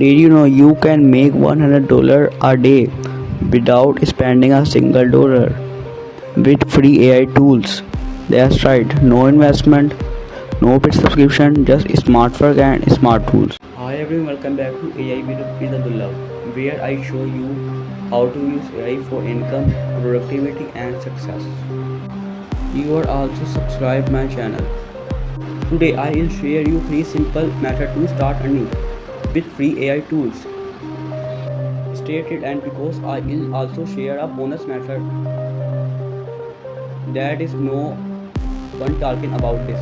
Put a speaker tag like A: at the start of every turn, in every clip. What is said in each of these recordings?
A: Did you know you can make $100 a day without spending a single dollar with free AI tools? That's right, no investment, no paid subscription, just smart work and smart tools. Hi everyone, welcome back to AI with Abdullah, where I show you how to use AI for income, productivity and success. You are also subscribe my channel. Today I will share you 3 simple methods to start earning with free AI tools. Stay tuned, and because I will also share a bonus method that is no one talking about this.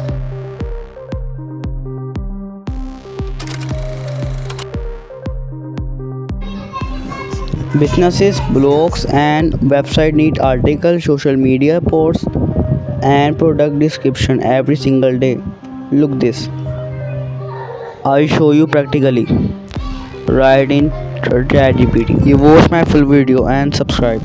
A: Businesses, blogs and website need articles, social media posts and product description every single day. Look this. I show you practically. Right in ChatGPT. You watch my full video and subscribe.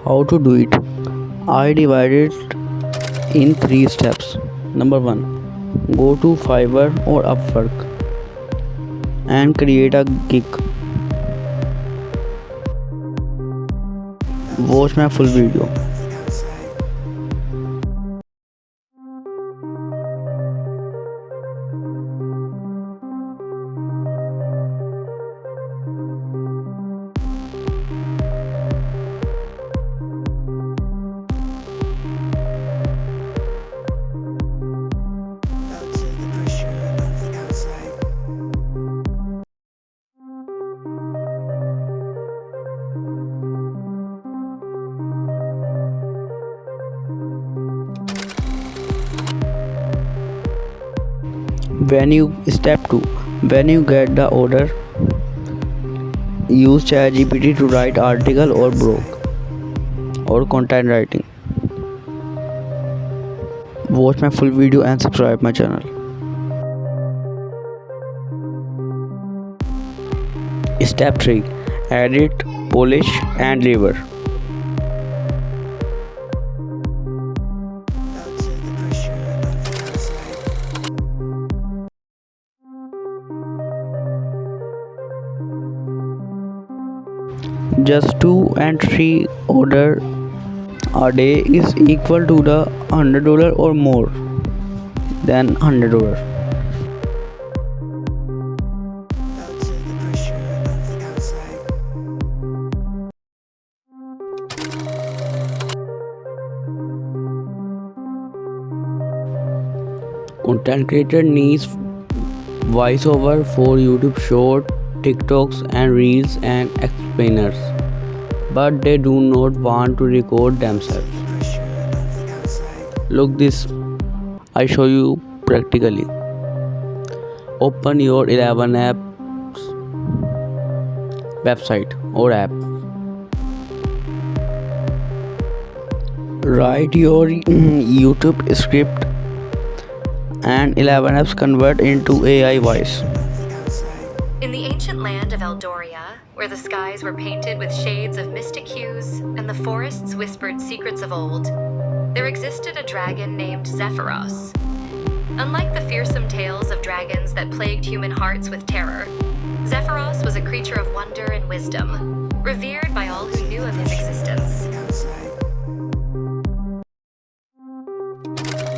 A: How to do it? I divided it in 3 steps. Number 1. Go to Fiverr or Upwork and create a gig. Watch my full video. Step 2. When you get the order, use ChatGPT to write article or blog or content writing. Watch my full video and subscribe my channel. Step 3. Edit, polish and deliver. Just 2 and 3 order a day is equal to the $100 or more than $100. Content creator needs voiceover for YouTube short, TikToks and reels and explainers, but they do not want to record themselves. Look this, I show you practically. Open your ElevenLabs website or app. Write your YouTube script and ElevenLabs convert into AI voice.
B: In the ancient land of Eldoria, where the skies were painted with shades of mystic hues and the forests whispered secrets of old, there existed a dragon named Zephyros. Unlike the fearsome tales of dragons that plagued human hearts with terror, Zephyros was a creature of wonder and wisdom, revered by all who knew of his existence.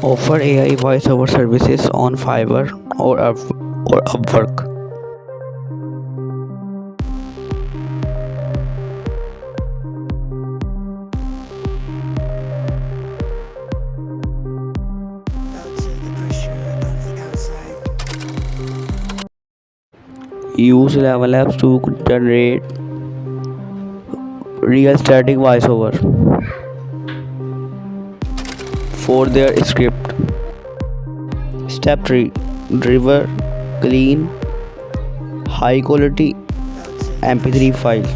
A: Offer AI voiceover services on Fiverr or Upwork. Use ElevenLabs to generate real static voiceover for their script. Step 3. Deliver clean, high quality MP3 file.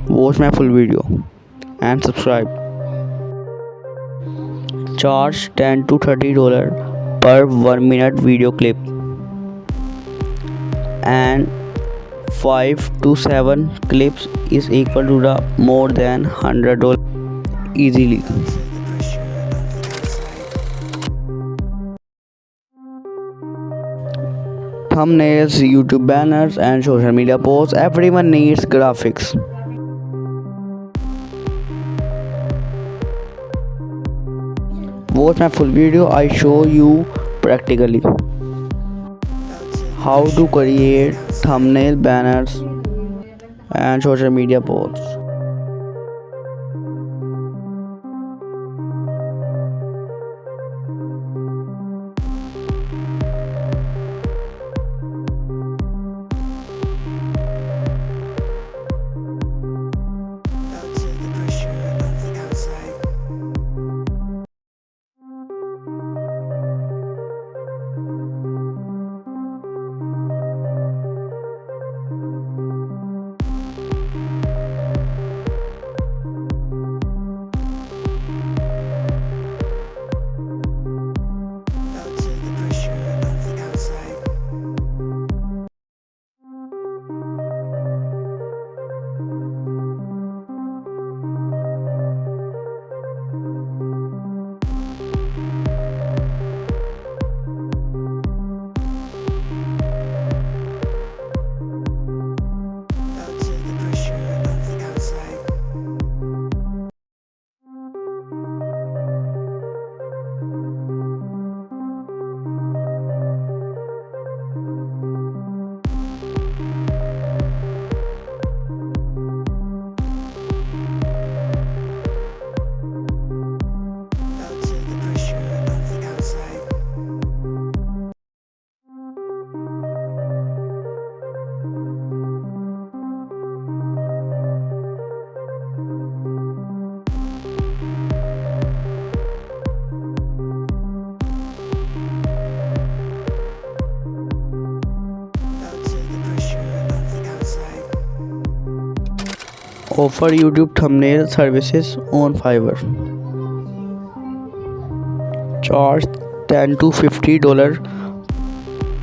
A: Watch my full video and subscribe. Charge $10 to $30 per 1 minute video clip and 5 to 7 clips is equal to the more than $100 easily. Thumbnails, YouTube banners and social media posts, everyone needs graphics. Watch my full video, I show you practically how to create thumbnail, banners and social media posts. Offer YouTube thumbnail services on Fiverr. Charge $10 to $50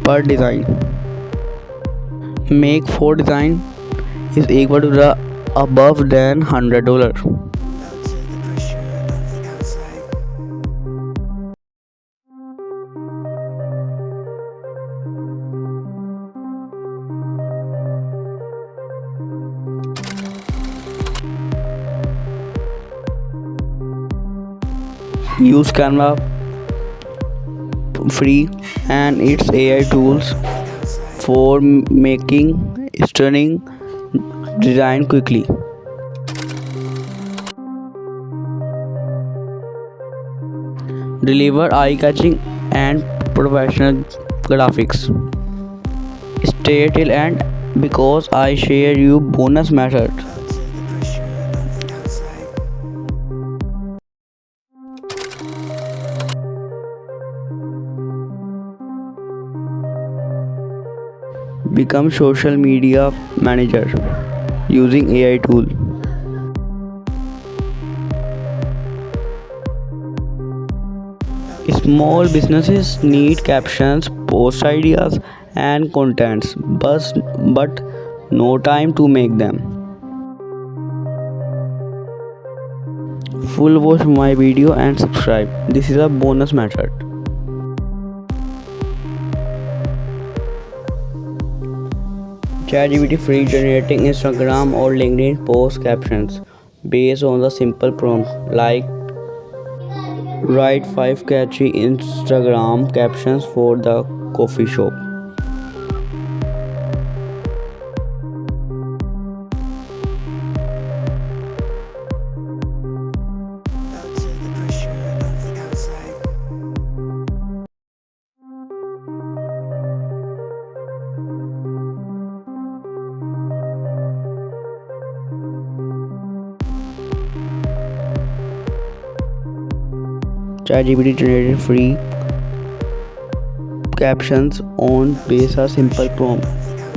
A: per design. Make 4 design is equal to the above than $100. Use Canva free and its AI tools for making stunning design quickly. Deliver eye-catching and professional graphics. Stay till end because I share you bonus method. Become social media manager using AI tool. Small businesses need captions, post ideas and contents, but no time to make them. Full watch my video and subscribe. This is a bonus method. ChatGPT free generating Instagram or LinkedIn post captions based on the simple prompt like write 5 catchy Instagram captions for the coffee shop. ChatGPT generated free captions on base a simple prompt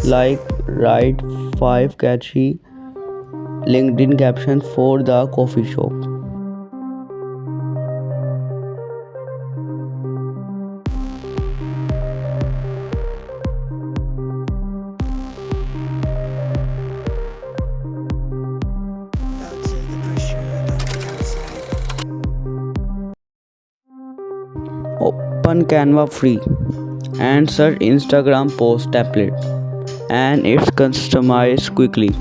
A: like write 5 catchy LinkedIn captions for the coffee shop. Open Canva free and search Instagram post template and it's customized quickly.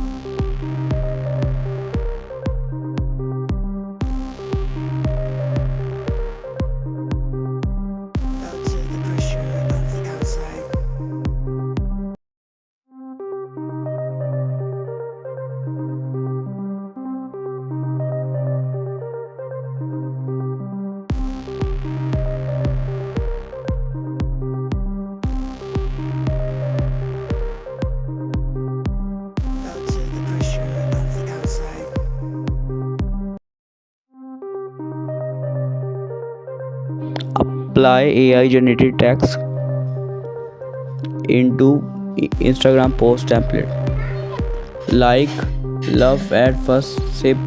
A: Apply AI generated text into Instagram post template like love at first sip,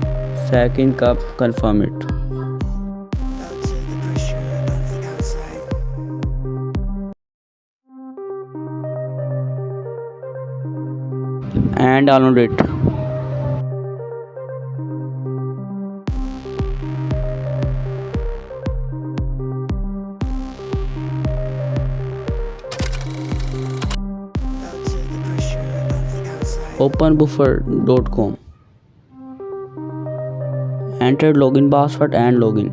A: second cup, confirm it. And download it. Openbuffer.com. Enter login password and login.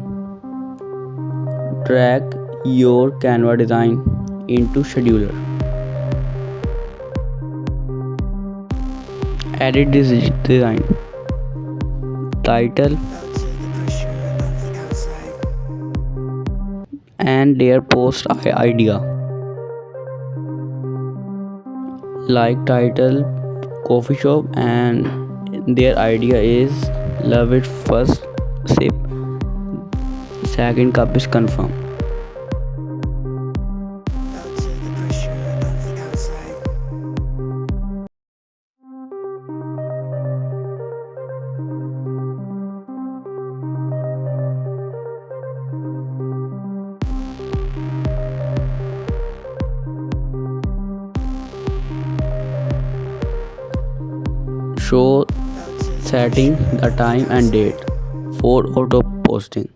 A: Drag your Canva design into scheduler. Edit this design. Title and their post idea. Like title coffee shop and their idea is love it first sip, second cup is confirmed. Show setting the time and date for auto posting.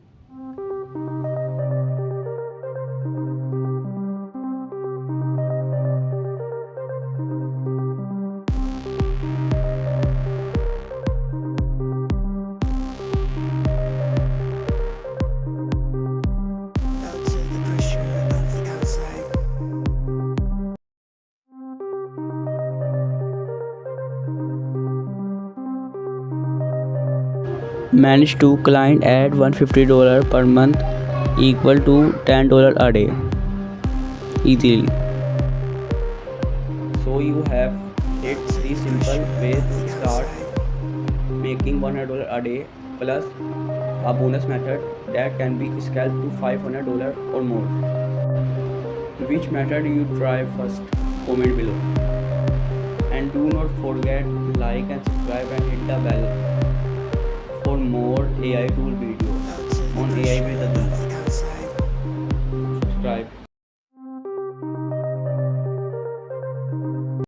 A: Manage to client at $150 per month equal to $10 a day easily. So you have it 3 simple ways to start making $100 a day plus a bonus method that can be scaled to $500 or more. Which method you try first? Comment below. And do not forget like and subscribe and hit the bell for more AI tool videos on AI with